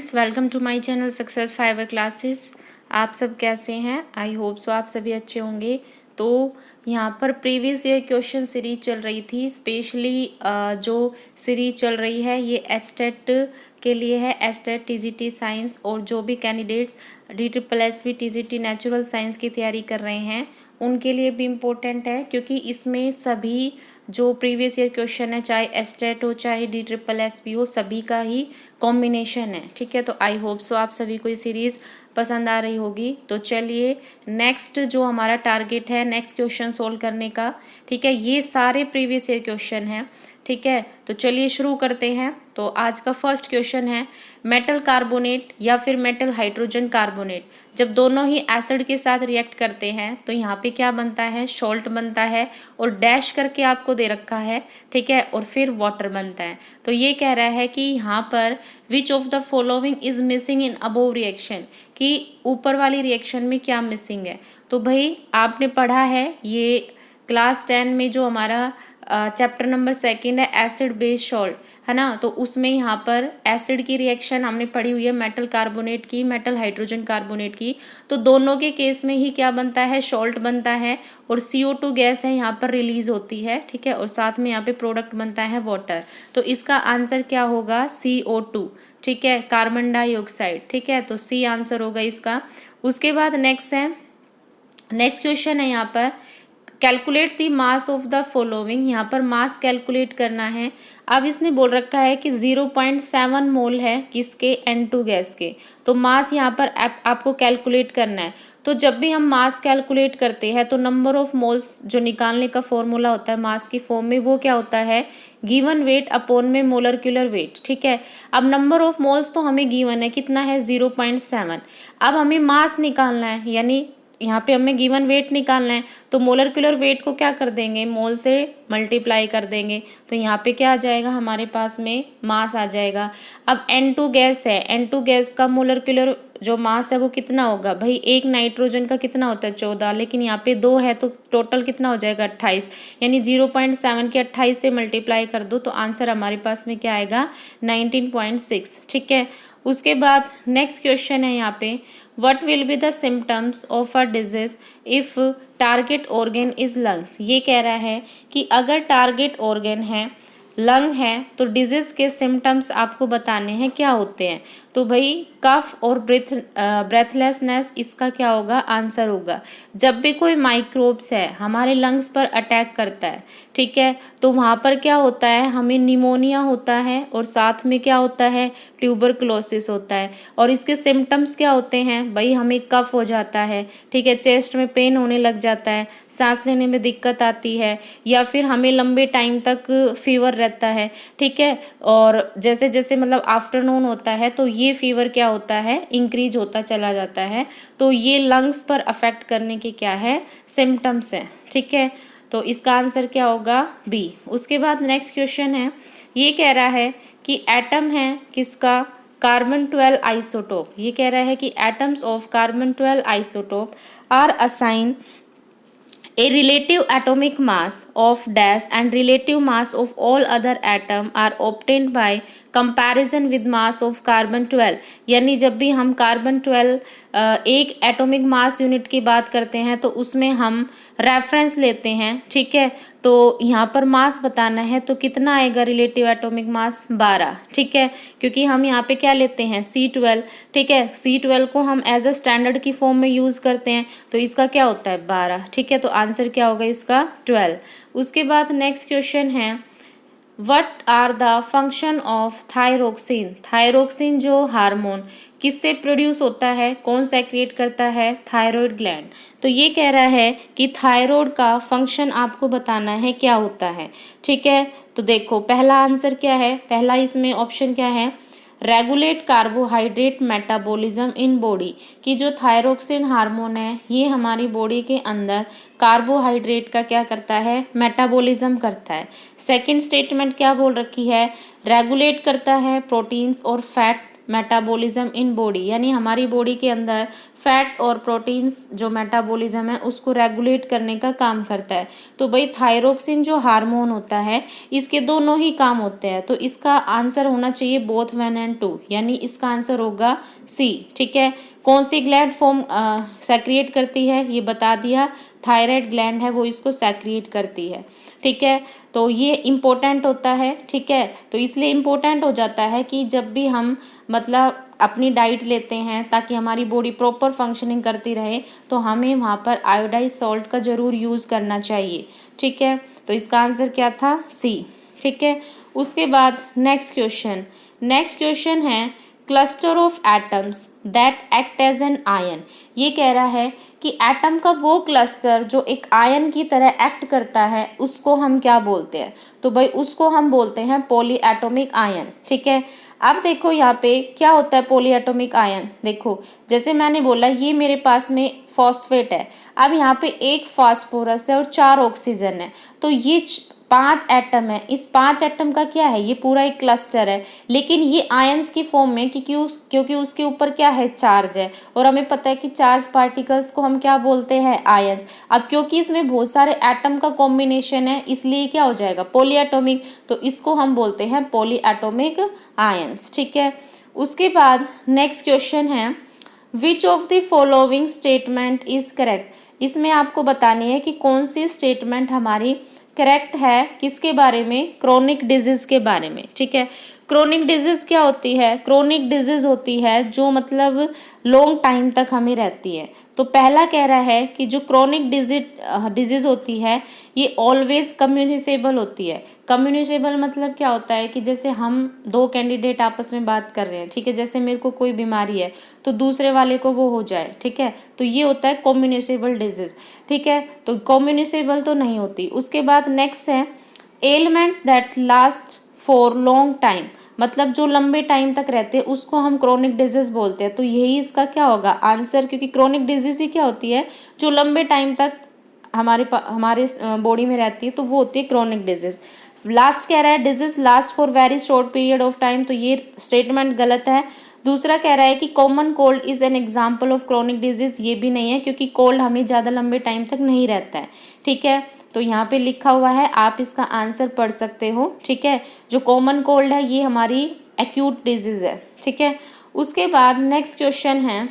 Friends, welcome to my channel success fibre classes. आप सब कैसे हैं? आई होप सो आप सभी अच्छे होंगे। तो यहाँ पर प्रीवियस ईयर क्वेश्चन सीरीज चल रही थी। स्पेशली जो सीरीज चल रही है ये एचटेट के लिए है, एचटेट टीजीटी साइंस, और जो भी candidates DSSB TGT natural science की तैयारी कर रहे हैं उनके लिए भी इम्पोर्टेंट है, क्योंकि इसमें सभी जो प्रीवियस ईयर क्वेश्चन है, चाहे एस्टेट हो चाहे DSSB हो, सभी का ही कॉम्बिनेशन है। ठीक है, तो आई होप सो आप सभी को ये सीरीज़ पसंद आ रही होगी। तो चलिए नेक्स्ट जो हमारा टारगेट है नेक्स्ट क्वेश्चन सोल्व करने का। ठीक है, ये सारे प्रीवियस ईयर क्वेश्चन हैं। ठीक है, तो चलिए शुरू करते हैं। तो आज का फर्स्ट क्वेश्चन है, मेटल कार्बोनेट या फिर मेटल हाइड्रोजन कार्बोनेट जब दोनों ही एसिड के साथ रिएक्ट करते हैं तो यहाँ पे क्या बनता है? सॉल्ट बनता है, और डैश करके आपको दे रखा है। ठीक है, और फिर वाटर बनता है। तो ये कह रहा है कि यहाँ पर which of the following is missing in above reaction, कि ऊपर वाली रिएक्शन में क्या मिसिंग है। तो भाई आपने पढ़ा है ये क्लास 10 में जो हमारा चैप्टर नंबर 2 है एसिड बेस सॉल्ट, है ना। तो उसमें यहाँ पर एसिड की रिएक्शन हमने पढ़ी हुई है, मेटल कार्बोनेट की, मेटल हाइड्रोजन कार्बोनेट की। तो दोनों के केस में ही क्या बनता है? सॉल्ट बनता है, और CO2 गैस है यहाँ पर रिलीज होती है। ठीक है, और साथ में यहाँ पे प्रोडक्ट बनता है वाटर। तो इसका आंसर क्या होगा? CO2। ठीक है, कार्बन डाइऑक्साइड। ठीक है, तो C आंसर होगा इसका। उसके बाद नेक्स्ट क्वेश्चन है यहाँ पर, calculate the mass of the following. यहाँ पर मास कैलकुलेट करना है। अब इसने बोल रखा है कि 0.7 मोल है किसके? N2 गैस के। तो मास यहाँ पर आपको कैलकुलेट करना है। तो जब भी हम मास कैलकुलेट करते हैं तो नंबर ऑफ मोल्स जो निकालने का फॉर्मूला होता है मास की फॉर्म में, वो क्या होता है? गिवन वेट अपॉन में मोलर वेट। ठीक है, अब नंबर ऑफ मोल्स तो हमें गिवन है, कितना है? 0.7। अब हमें मास निकालना है, यानी यहाँ पे हमें गिवन वेट निकालना है। तो मोलर वेट को क्या कर देंगे? मोल से मल्टीप्लाई कर देंगे। तो यहाँ पे क्या आ जाएगा? हमारे पास में मास आ जाएगा। अब N2 गैस है, N2 गैस का मोलर जो मास है वो कितना होगा? भाई एक नाइट्रोजन का कितना होता है? 14, लेकिन यहाँ पे 2 है तो टोटल कितना हो जाएगा? 28। यानी 0.7 के 28 से मल्टीप्लाई कर दो तो आंसर हमारे पास में क्या आएगा? 19.6। ठीक है, उसके बाद नेक्स्ट क्वेश्चन है यहाँ पे, what will be the symptoms of a disease if target organ is lungs. ये कह रहा है कि अगर टारगेट ऑर्गन है, लंग है, तो डिजीज के सिम्टम्स आपको बताने हैं, क्या होते हैं। तो भाई कफ और ब्रेथलेसनेस इसका क्या होगा? आंसर होगा। जब भी कोई माइक्रोब्स है हमारे लंग्स पर अटैक करता है, ठीक है, तो वहाँ पर क्या होता है? हमें निमोनिया होता है, और साथ में क्या होता है? ट्यूबरकुलोसिस होता है। और इसके सिम्टम्स क्या होते हैं? भाई हमें कफ हो जाता है, ठीक है, चेस्ट में पेन होने लग जाता है, सांस लेने में दिक्कत आती है, या फिर हमें लंबे टाइम तक फीवर रहता है। ठीक है, और जैसे जैसे मतलब आफ्टरनून होता है तो ये फीवर क्या होता है? इंक्रीज होता चला जाता है। तो ये लंग्स पर अफेक्ट करने के क्या है? सिम्टम्स हैं। ठीक है, तो इसका आंसर क्या होगा? बी। उसके बाद नेक्स्ट क्वेश्चन है, ये कह रहा है कि एटम है किसका? Carbon 12 isotope. ये कह रहा है कि atoms of carbon 12 isotope are assign a relative atomic mass of dash and relative mass of all other atom are obtained by comparison with mass of carbon 12। यानी जब भी हम कार्बन 12 एक एटॉमिक मास यूनिट की बात करते हैं तो उसमें हम रेफरेंस लेते हैं। ठीक है, तो यहाँ पर मास बताना है तो कितना आएगा? Relative atomic mass 12। ठीक है, क्योंकि हम यहाँ पे क्या लेते हैं? C12। ठीक है, C12 को हम एज अ स्टैंडर्ड की फॉर्म में यूज़ करते हैं, तो इसका क्या होता है? 12। ठीक है, तो आंसर क्या होगा इसका? 12। उसके बाद नेक्स्ट क्वेश्चन है, what are the function of thyroxine. Thyroxine जो हार्मोन किससे प्रोड्यूस होता है? कौन सेक्रिएट करता है? Thyroid gland. तो ये कह रहा है कि थायराइड का फंक्शन आपको बताना है क्या होता है। ठीक है, तो देखो पहला आंसर क्या है? पहला इसमें ऑप्शन क्या है? Regulate carbohydrate metabolism in body, कि जो थायरोक्सिन हार्मोन है ये हमारी बॉडी के अंदर कार्बोहाइड्रेट का क्या करता है? मेटाबॉलिज्म करता है। सेकंड स्टेटमेंट क्या बोल रखी है? रेगुलेट करता है प्रोटीन्स और फैट मेटाबॉलिज्म इन बॉडी, यानी हमारी बॉडी के अंदर फैट और प्रोटीन्स जो मेटाबॉलिज्म है उसको रेगुलेट करने का काम करता है। तो भाई थायरोक्सिन जो हार्मोन होता है इसके दोनों ही काम होते हैं, तो इसका आंसर होना चाहिए बोथ 1 एंड 2, यानी इसका आंसर होगा सी। ठीक है, कौन सी ग्लैंड फॉर्म सेक्रिएट करती है ये बता दिया, थायराइड ग्लैंड है वो इसको सेक्रिएट करती है। ठीक है, तो ये इम्पोर्टेंट होता है। ठीक है, तो इसलिए इम्पोर्टेंट हो जाता है कि जब भी हम मतलब अपनी डाइट लेते हैं ताकि हमारी बॉडी प्रॉपर फंक्शनिंग करती रहे, तो हमें वहाँ पर आयोडाइज सॉल्ट का ज़रूर यूज़ करना चाहिए। ठीक है, तो इसका आंसर क्या था, सी। ठीक है, उसके बाद नेक्स्ट क्वेश्चन है cluster of atoms that act as an ion. ये कह रहा है कि एटम का वो क्लस्टर जो एक आयन की तरह एक्ट करता है उसको हम क्या बोलते हैं, तो भाई उसको हम बोलते हैं पॉली एटॉमिक आयन। ठीक है, अब देखो यहाँ पे क्या होता है पॉली एटॉमिक आयन। देखो जैसे मैंने बोला ये मेरे पास में फॉस्फेट है, अब यहाँ पे एक फास्फोरस है और 4 ऑक्सीजन है, तो ये 5 एटम है। इस 5 एटम का क्या है, ये पूरा एक क्लस्टर है, लेकिन ये आयंस की फॉर्म में क्योंकि उसके ऊपर क्या है, चार्ज है, और हमें पता है कि चार्ज पार्टिकल्स को हम क्या बोलते हैं, आयंस। अब क्योंकि इसमें बहुत सारे एटम का कॉम्बिनेशन है इसलिए क्या हो जाएगा, पॉली एटॉमिक, तो इसको हम बोलते हैं पॉली एटॉमिक आयंस। ठीक है, उसके बाद नेक्स्ट क्वेश्चन है which of the following statement is correct. इसमें आपको बतानी है कि कौन सी स्टेटमेंट हमारी करेक्ट है, किसके बारे में, क्रोनिक डिजीज के बारे में। ठीक है, क्रोनिक डिजीज क्या होती है, क्रोनिक डिजीज होती है जो मतलब लॉन्ग टाइम तक हमें रहती है। तो पहला कह रहा है कि जो क्रोनिक डिजीज होती है ये ऑलवेज कम्युनिसेबल होती है। कम्युनिसेबल मतलब क्या होता है कि जैसे हम 2 कैंडिडेट आपस में बात कर रहे हैं, ठीक है, जैसे मेरे को कोई बीमारी है तो दूसरे वाले को वो हो जाए। ठीक है, तो ये होता है कम्युनिसेबल डिजीज। ठीक है, तो कम्युनिसेबल तो नहीं होती। उसके बाद नेक्स्ट है elements that last for long time, मतलब जो लंबे टाइम तक रहते हैं उसको हम क्रोनिक डिजीज बोलते हैं। तो यही इसका क्या होगा आंसर, क्योंकि क्रोनिक डिजीज ही क्या होती है जो लंबे टाइम तक हमारे बॉडी में रहती है, तो वो होती है क्रोनिक डिजीज। लास्ट कह रहा है disease last for very short period of time, तो ये स्टेटमेंट गलत है। दूसरा कह रहा है कि common cold is an example of chronic disease, ये भी नहीं है क्योंकि कोल्ड हमें ज़्यादा लंबे टाइम तक नहीं रहता है। ठीक है, तो यहाँ पे लिखा हुआ है, आप इसका आंसर पढ़ सकते हो। ठीक है, जो कॉमन कोल्ड है ये हमारी एक्यूट डिजीज है। ठीक है, उसके बाद नेक्स्ट क्वेश्चन है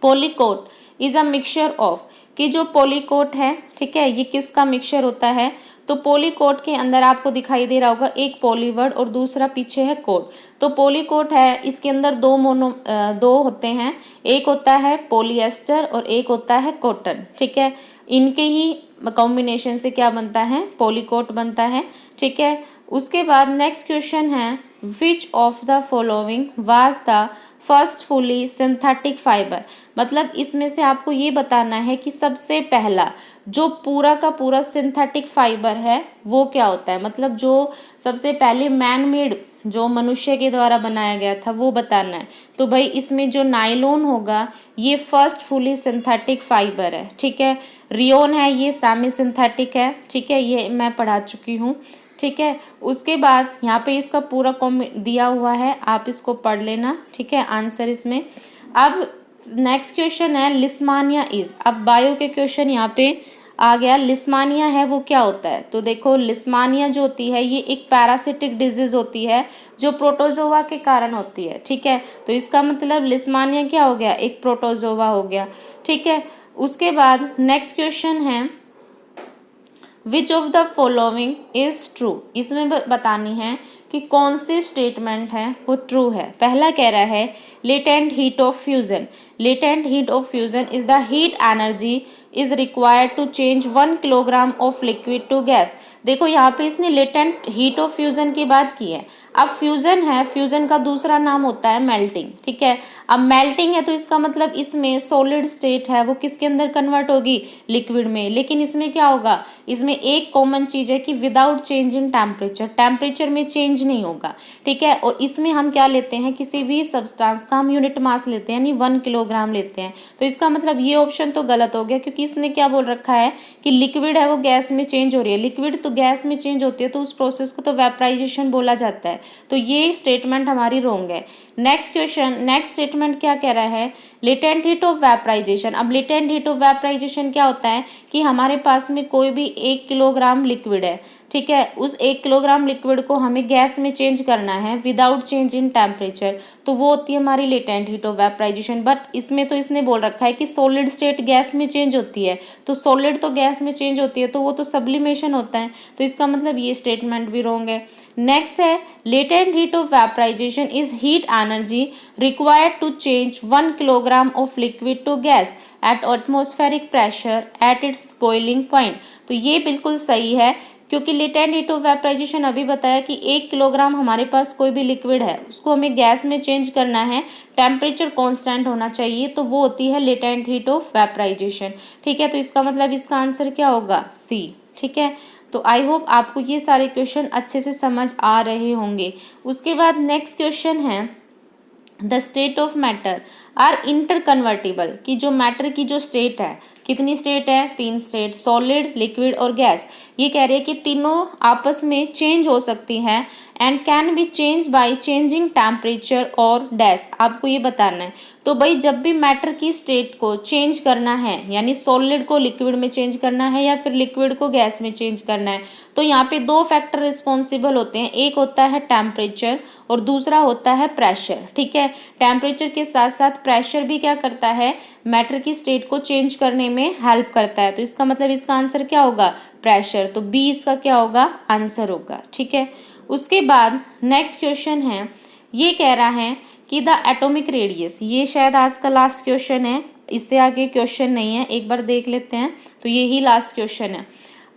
पॉलीकोट इज अ मिक्सचर ऑफ, कि जो पॉलीकोट है, ठीक है, ये किसका मिक्सचर होता है, तो पॉलीकोट के अंदर आपको दिखाई दे रहा होगा एक पॉलीवर्ड और दूसरा पीछे है कोट। तो पॉलीकोट है, इसके अंदर दो होते हैं, एक होता है पॉलीएस्टर और एक होता है कॉटन। ठीक है, इनके ही कॉम्बिनेशन से क्या बनता है, पॉलीकोट बनता है। ठीक है, उसके बाद नेक्स्ट क्वेश्चन है which of the following was the first fully synthetic fibre, मतलब इसमें से आपको ये बताना है कि सबसे पहला जो पूरा का पूरा सिंथेटिक फाइबर है वो क्या होता है, मतलब जो सबसे पहले मैन मेड जो मनुष्य के द्वारा बनाया गया था वो बताना है। तो भाई इसमें जो नायलॉन होगा ये फर्स्ट फुली सिंथेटिक फाइबर है। ठीक है, रियोन है ये सेमी सिंथेटिक है। ठीक है, ये मैं पढ़ा चुकी हूँ। ठीक है, उसके बाद यहाँ पे इसका पूरा दिया हुआ है, आप इसको पढ़ लेना। ठीक है, आंसर इसमें। अब नेक्स्ट क्वेश्चन है लिस्मानिया इज, अब बायो के क्वेश्चन यहाँ पे आ गया। लिस्मानिया है वो क्या होता है, तो देखो लिस्मानिया जो होती है ये एक पैरासिटिक डिजीज होती है जो प्रोटोजोआ के कारण होती है। ठीक है, तो इसका मतलब लिस्मानिया क्या हो गया, एक प्रोटोजोआ हो गया। ठीक है, उसके बाद नेक्स्ट क्वेश्चन है which of the following is true, इसमें बतानी है कि कौन सी स्टेटमेंट है वो ट्रू है। पहला कह रहा है latent heat of fusion, latent heat of fusion is the heat energy is required to change 1 kilogram of liquid to gas. देखो यहाँ पे इसने लेटेंट हीट ऑफ फ्यूजन की बात की है। अब फ्यूजन है, फ्यूजन का दूसरा नाम होता है मेल्टिंग। ठीक है, अब मेल्टिंग है तो इसका मतलब इसमें सॉलिड स्टेट है वो किसके अंदर कन्वर्ट होगी, लिक्विड में। लेकिन इसमें क्या होगा, इसमें एक कॉमन चीज है कि without change in temperature, temperature में चेंज नहीं होगा। ठीक है, और इसमें हम क्या लेते हैं, किसी भी सब्सटेंस का हम यूनिट मास लेते हैं, यानी 1 किलोग्राम लेते हैं। तो इसका मतलब ये ऑप्शन तो गलत हो गया, क्योंकि इसने क्या बोल रखा है कि लिक्विड है वो गैस में चेंज हो रही है। लिक्विड तो गैस में चेंज होती है तो उस प्रोसेस को तो वेपराइजेशन बोला जाता है। तो ये स्टेटमेंट हमारी रॉन्ग है। नेक्स्ट स्टेटमेंट क्या कह रहा है, लेटेंट हीट ऑफ वेपराइजेशन। अब लेटेंट हीट ऑफ वेपराइजेशन क्या होता है कि हमारे पास में कोई भी 1 किलोग्राम लिक्विड है, ठीक है, उस 1 किलोग्राम लिक्विड को हमें गैस में चेंज करना है विदाउट चेंज इन टेम्परेचर, तो वो होती है हमारी latent heat of vaporisation. But इसमें तो इसने बोल रखा है कि सॉलिड स्टेट गैस में चेंज होती है, तो सॉलिड तो गैस में चेंज होती है तो वो तो सब्लिमेशन होता है, तो इसका मतलब ये स्टेटमेंट भी रॉन्ग है। नेक्स्ट है, latent heat of vaporisation is heat energy required to change 1 kilogram of liquid to gas at atmospheric pressure at its boiling point. तो ये बिल्कुल सही है, क्योंकि लेटेंट हीट ऑफ वेपराइजेशन अभी बताया कि 1 किलोग्राम हमारे पास कोई भी लिक्विड है उसको हमें गैस में चेंज करना है, टेम्परेचर कांस्टेंट होना चाहिए, तो वो होती है लेटेंट हीट ऑफ वेपराइजेशन। ठीक है, तो इसका मतलब इसका आंसर क्या होगा, सी। ठीक है, तो आई होप आपको ये सारे क्वेश्चन अच्छे से समझ आ रहे होंगे। उसके बाद नेक्स्ट क्वेश्चन है, the state of matter are interconvertible, कि जो मैटर की जो स्टेट है, कितनी स्टेट है, 3 स्टेट, सॉलिड, लिक्विड और गैस। ये कह रही है कि तीनों आपस में चेंज हो सकती हैं and can be change by changing temperature और डैश। आपको ये बताना है। तो भाई जब भी मैटर की स्टेट को चेंज करना है, यानी सॉलिड को लिक्विड में चेंज करना है या फिर लिक्विड को गैस में चेंज करना है, तो यहाँ पे 2 फैक्टर रिस्पॉन्सिबल होते हैं, एक होता है टेम्परेचर और दूसरा होता है प्रेशर। ठीक है, टेम्परेचर के साथ साथ प्रेशर भी क्या करता है, मैटर की स्टेट को चेंज करने में हेल्प करता है, तो इसका मतलब इसका आंसर क्या होगा, प्रेशर। तो बी इसका क्या होगा, आंसर होगा। ठीक है, उसके बाद नेक्स्ट क्वेश्चन है, ये कह रहा है कि द एटॉमिक रेडियस, ये शायद आज का लास्ट क्वेश्चन है, इससे आगे क्वेश्चन नहीं है, एक बार देख लेते हैं, तो ये ही लास्ट क्वेश्चन है।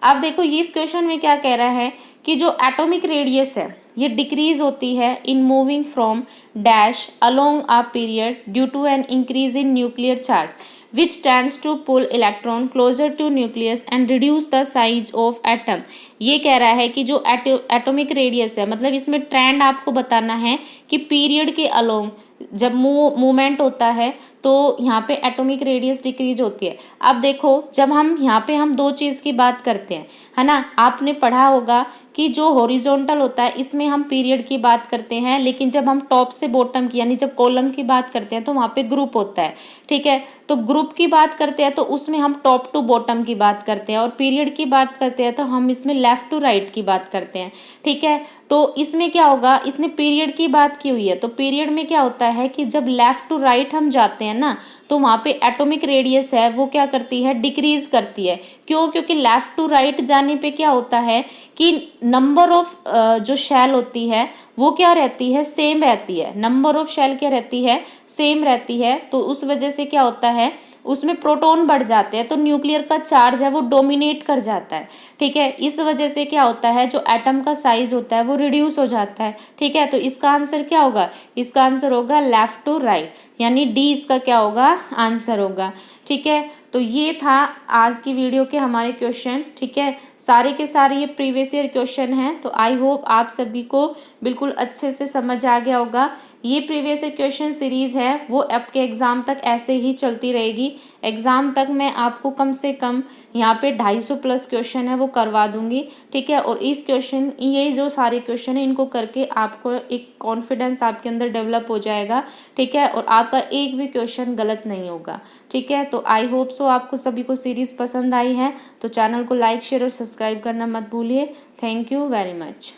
अब देखो ये इस क्वेश्चन में क्या कह रहा है कि जो एटॉमिक रेडियस है ये डिक्रीज होती है in moving from dash along a period due to an increase in nuclear charge which tends to pull electron closer to nucleus and reduce the size of atom। ये कह रहा है कि जो एटॉमिक रेडियस है, मतलब इसमें ट्रेंड आपको बताना है कि पीरियड के अलोंग जब मूवमेंट होता है तो यहाँ पे एटॉमिक रेडियस डिक्रीज होती है। अब देखो जब हम यहाँ पे हम 2 चीज़ की बात करते हैं, है ना, आपने पढ़ा होगा कि जो हॉरिजॉन्टल होता है इसमें हम पीरियड की बात करते हैं, लेकिन जब हम टॉप से बॉटम की यानी जब कॉलम की बात करते हैं तो वहाँ पे ग्रुप होता है। ठीक है, तो ग्रुप की बात करते हैं तो उसमें हम टॉप टू बॉटम की बात करते हैं, और पीरियड की बात करते हैं तो हम इसमें लेफ्ट टू राइट की बात करते हैं। ठीक है, तो इसमें क्या होगा, इसने पीरियड की बात की हुई है, तो पीरियड में क्या होता है कि जब लेफ्ट टू राइट हम जाते हैं ना, तो वहाँ पे एटॉमिक रेडियस है वो क्या करती है, डिक्रीज करती है। क्यों, क्योंकि लेफ्ट टू राइट जाने पे क्या होता है कि नंबर ऑफ जो शेल होती है वो क्या रहती है, सेम रहती है। नंबर ऑफ शेल क्या रहती है, सेम रहती है, तो उस वजह से क्या होता है, उसमें प्रोटॉन बढ़ जाते हैं, तो न्यूक्लियर का चार्ज है वो डोमिनेट कर जाता है। ठीक है, इस वजह से क्या होता है, जो एटम का साइज होता है वो रिड्यूस हो जाता है। ठीक है, तो इसका आंसर क्या होगा, इसका आंसर होगा लेफ्ट टू राइट, यानी डी इसका क्या होगा, आंसर होगा। ठीक है, तो ये था आज की वीडियो के हमारे क्वेश्चन। ठीक है, सारे के सारे ये प्रीवियस ईयर क्वेश्चन हैं, तो आई होप आप सभी को बिल्कुल अच्छे से समझ आ गया होगा। ये प्रीवियस ईयर क्वेश्चन सीरीज़ है वो आपके एग्ज़ाम तक ऐसे ही चलती रहेगी। एग्ज़ाम तक मैं आपको कम से कम यहाँ पे 250 प्लस क्वेश्चन है वो करवा दूंगी। ठीक है, और इस क्वेश्चन, ये जो सारे क्वेश्चन है इनको करके आपको एक कॉन्फिडेंस आपके अंदर डेवलप हो जाएगा। ठीक है, और आपका एक भी क्वेश्चन गलत नहीं होगा। ठीक है, तो आई होप सो आपको सभी को सीरीज़ पसंद आई है, तो चैनल को लाइक शेयर और सब्सक्राइब करना मत भूलिए। Thank you very much.